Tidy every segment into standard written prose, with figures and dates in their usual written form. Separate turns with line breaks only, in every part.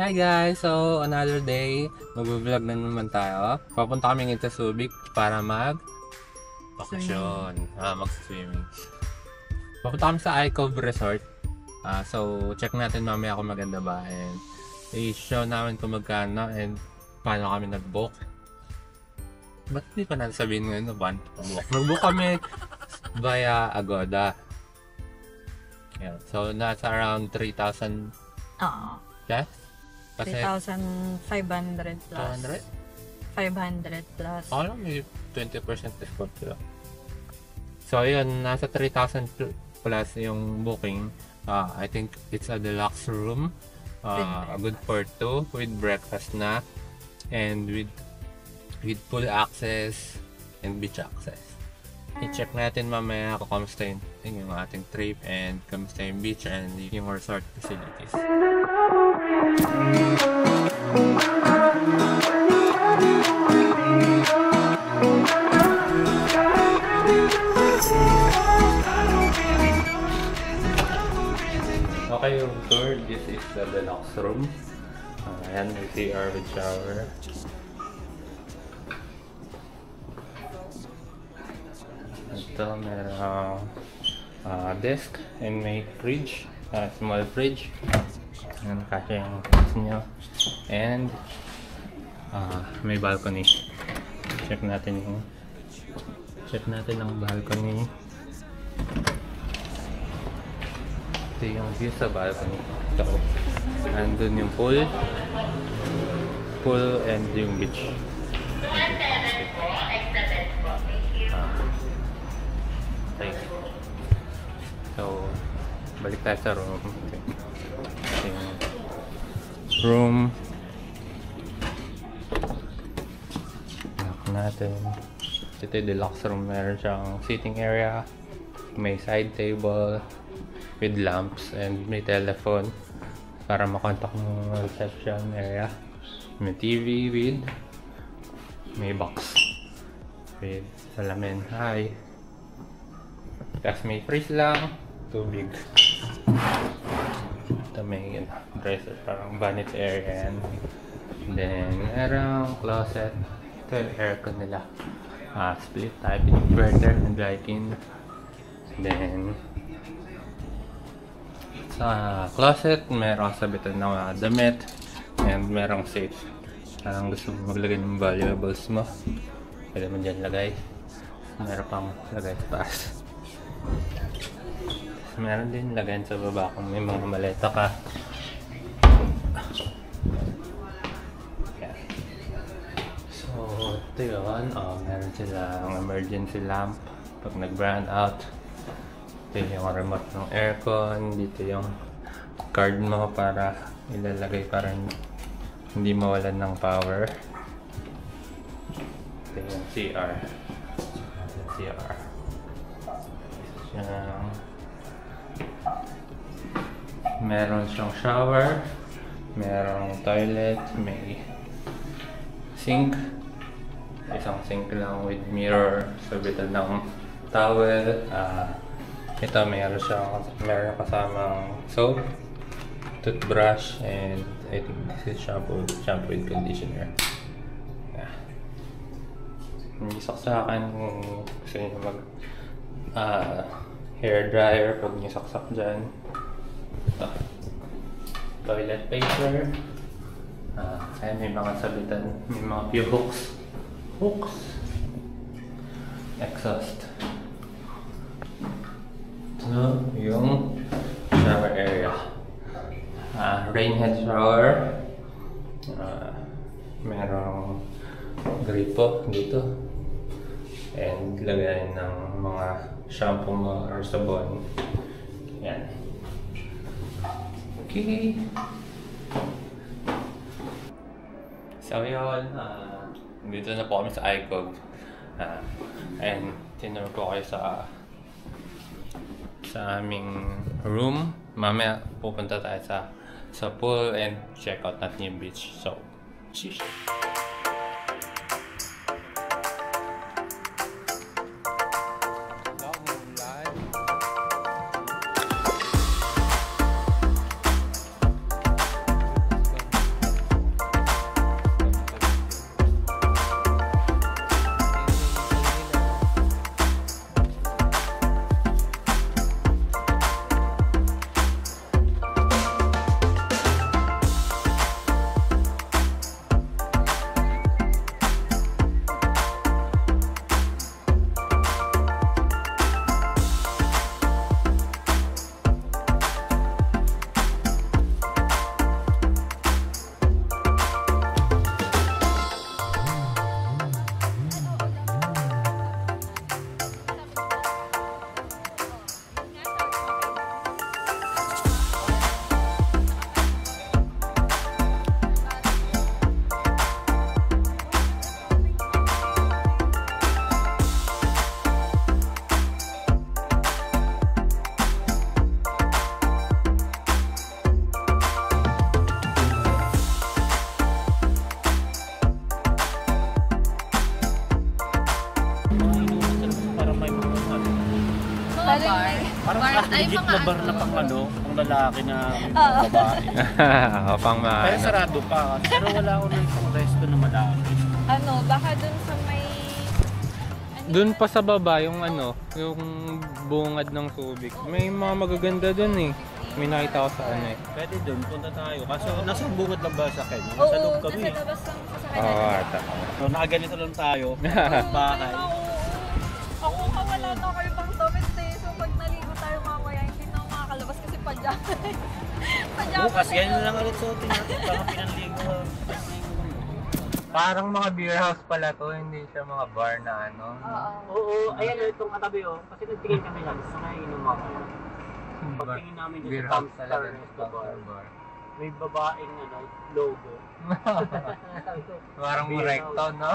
Hi guys! So, another day, mag-vlog na naman tayo. Papunta kami ngayon sa Subic para mag-bakasyon, mag-swimming. Papunta kami sa iCove Resort. So, check natin mamaya kung maganda ba. And i-show namin kung magkano and paano kami nag-book. Ba't hindi pa natin sabihin ngayon na ba? Nag-book kami via Agoda. Yeah. So, nasa around 3,000 yes?
3,500 plus.
200?
500 plus.
Alam, may 20% discount sila. So, yun, nasa 3,000 plus yung booking. I think it's a deluxe room. Good for two with breakfast na and with pool access and beach access. I-check natin mamaya kung kamusta yung ating trip and kamusta yung beach and yung resort facilities. Okay, yung tour. This is the deluxe room. Ayan, may CR with shower. Ito, merong desk and may fridge. Small fridge. Ayan, kasi yung fridge nyo. And may balcony. Check natin ang balcony. Ito yung view sa balcony. So, nandun yung pool and yung beach. Okay. So, balik tayo sa room. Okay. Room. Lock natin. Ito yung deluxe room. Meron siyang sitting area. May side table with lamps and may telephone para makontak ng reception area. May TV with may box with salamin. Hi. Tapos may fridge lang, tubig. Ito may dresser, parang vanity area yan. Then merong closet. Ito yung aircon nila. Split type inverter and lighting. Then sa closet, merong sabitan ng damit and merong safe. Parang gusto mo maglagay ng valuables mo, pwede mo dyan lagay. Meron pang lagay sa taas. Meron din lagayan sa baba kung may mga maleta ka. Yeah. So, ito yun. Meron silang emergency lamp pag nag-brand out. Ito yung remote ng aircon. Dito yung card mo para ilalagay para hindi mawalan ng power. Ito yung CR. Meron siyang shower, merong toilet, may sink, isang sink lang with mirror, sabitan ng towel. Ito meron kasamang soap, toothbrush, and I think this is shampoo and conditioner. Yeah. May saksakan kung gusto nyo mag hair dryer pag nyo saksak dyan. Ito. Toilet paper. Ayan, may mga sabitan, may mga few hooks. Exhaust. So, yung shower area. Rain head shower. Merong gripo dito. And lagayan ng mga shampoo mo or sabon. Yan. Okay. So yun, dito na po kami sa iCove. And tinuro ko kayo sa aming room. Mamaya pupunta tayo sa pool and check out natin yung beach. So, sheesh.
bar.
Parang
Bar, ay,
legit
mga
na bar na
ano.
pang ano, pang lalaki na
Oo.
babae.
Pang
Pero sarado pa. Pero wala ako ng pang resto na malaki.
Ano, baka dun sa may...
Doon pa sa baba yung ano, yung bungad ng Subic. May mga magaganda doon eh. May nakita ko sa ano eh.
Pwede doon, punta tayo. Kaso nasa bungad lang ba sa Kenya?
Oo,
Nasa loob kami.
nasa labas ng sasakyan
Oo,
natin.
ata.
So, nakaganito lang tayo. Bahay.
Ako wala na ako ibang damit eh. So pag naligo tayo mamaya, hindi na ako makakalabas kasi pajama. Pajama
Bukas, ganyan lang ulit suotin natin. Baka pinanligo.
Parang mga beer house pala to, hindi siya mga bar na ano.
Oo.
Oo, ayan itong katabi oh. Kasi nagtingin kami lang. Gusto na inom ako. Pagtingin namin
Beer
dito,
house
Thumbstar
talaga
Resto
ng Thumbstar
Bar.
Bar.
May babaeng ano, logo.
Parang
Beer
recto,
house.
no?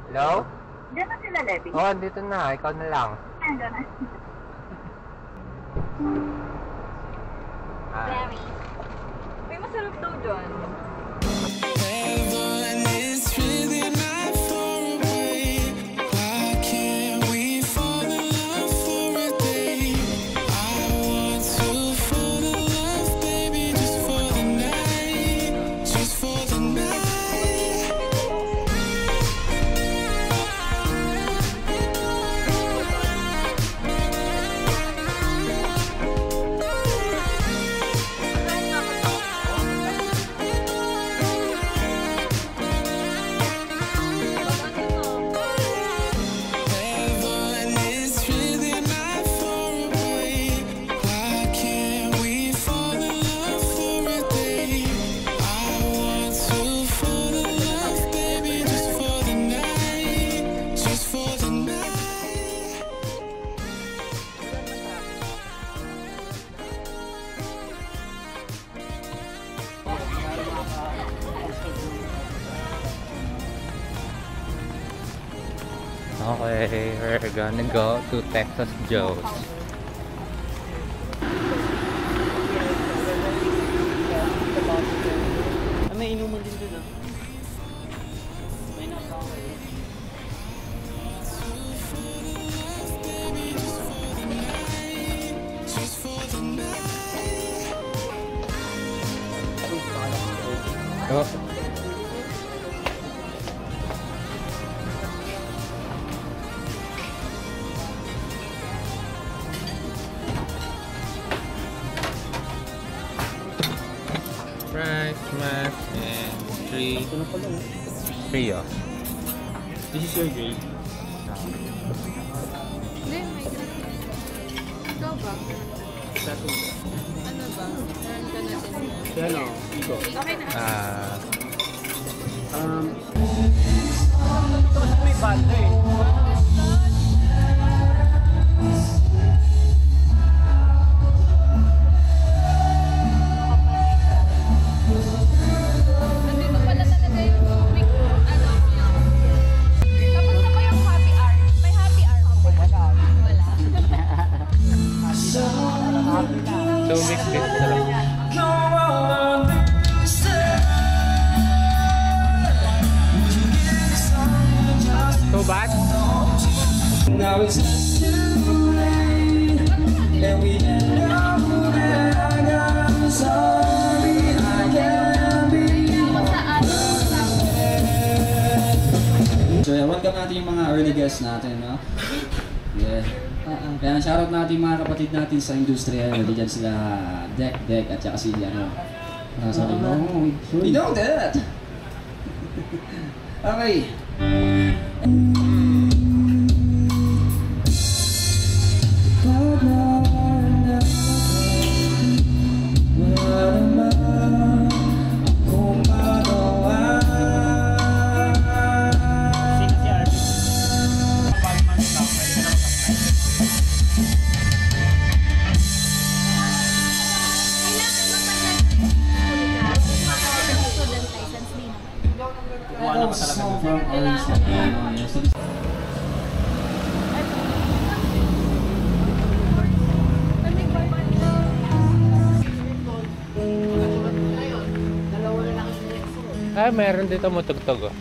Hello?
Diyan na sila, Levi.
Oh, dito na. Ikaw na lang.
Ando na.
Ah.
Very. May masarap daw dyan.
Heaven is really not far away. Why can't we fall in love for a day? I want to fall in love, baby, just for the night. Just for the night. Heaven is really not far away. Why can't we fall in love for a day? I want to fall in love, baby, just for the night. Just for the night.
Okay, we're gonna go to Texas Joe's.
May inuman din doon. May nasa ako.
Just for the night.
Oh. Fries, mash, and three.
Ito na pala.
Three, oh.
This is your grade.
Hindi, may ganun. Ikaw ba?
Tattoo.
Ano ba? Meron ka natin.
Kaya no, ito.
Okay na.
Ito kasi may banda eh.
Nandito pala talaga yung big, ano, yung... Tapos na ba yung happy hour? May happy hour ba? Wala.
Two mixed with sarap. So bad?
Now it's just too late, and we know that I'm sorry. I can't be.
So yeah, welcome natin yung mga early guests natin, no? Yeah. Kaya shoutout natin yung mga kapatid natin sa industriya. Diyan sila Dek, at saka si ano. Sabi mo, we know that! Okay.
Kasi si Arvin. Kapag man lang, pwede ka na mag-apply.
Student license din.
Kuha na ka talaga.
From orange na yes.
Ah, meron dito mutugtog, oh.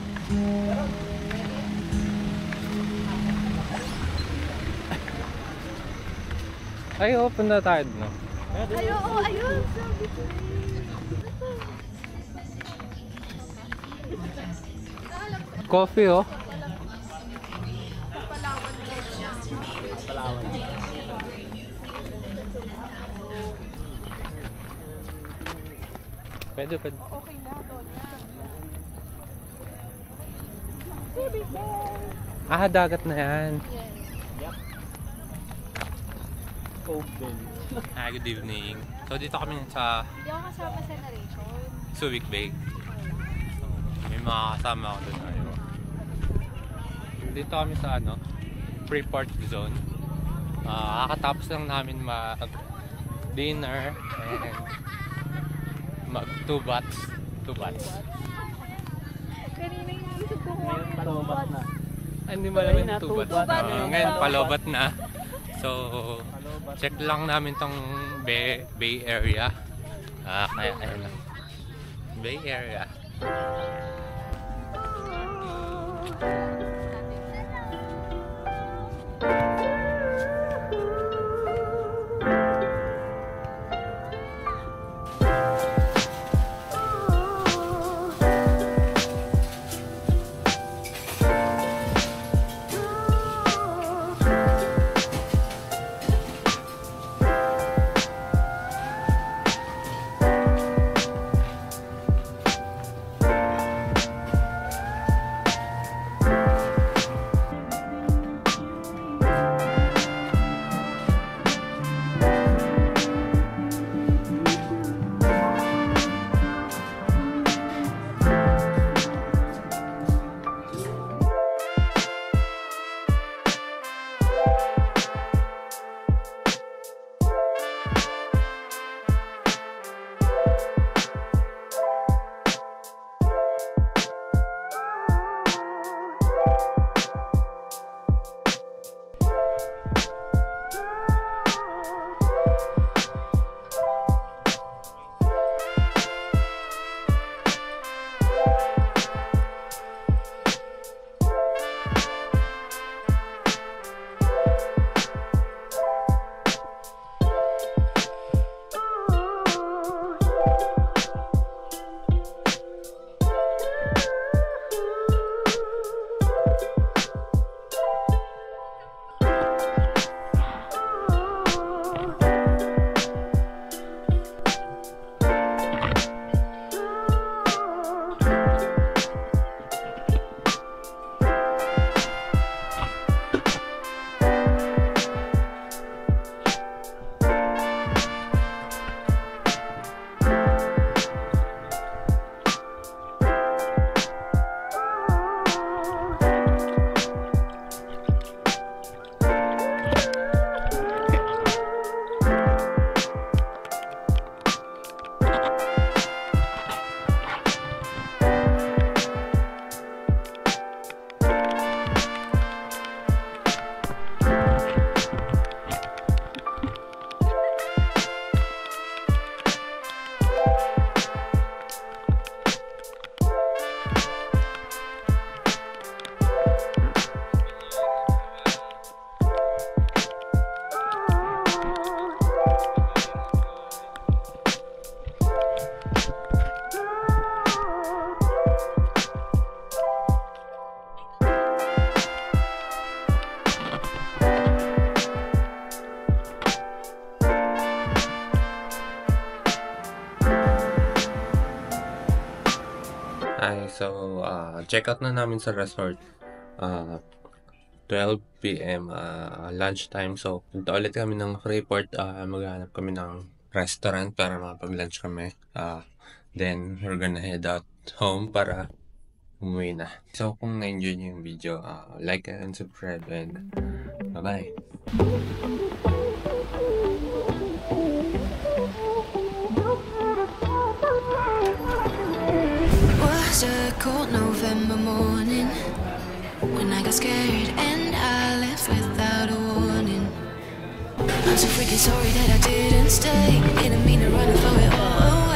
Ay, open na tayo no?
Ay, oo, ayun.
Coffee oh. Pwede.
Okay na, doon na.
Ah, dagat na yan.
Open.
Good evening. So dito kami sa
Hindi ako kasama sa narration.
Subic Bay. So, may mga kasama ako doon tayo. Dito kami sa Freeport Zone. Kakatapos lang namin mag-dinner and mag-2 bats.
Kanina yung isip ko kung
Ngayon, palobat na.
Hindi mo alam yung
Ayun na,
2
two
bats.
bats.
Ngayon,
Palobat.
palobat na. So, check lang namin tong Bay Area. Kaya ayun lang. Bay Area. So, check out na namin sa resort. 12 p.m. Lunchtime. So, punta ulit kami ng Freeport. Maghanap kami ng restaurant para makapag-lunch kami. Then, we're gonna head out home para umuwi na. So, kung na-enjoy niyo yung video, like and subscribe and bye-bye.
Was a cold November morning when I got scared and I left without a warning. I'm so freaking sorry that I didn't stay. Didn't mean to run and throw it all away.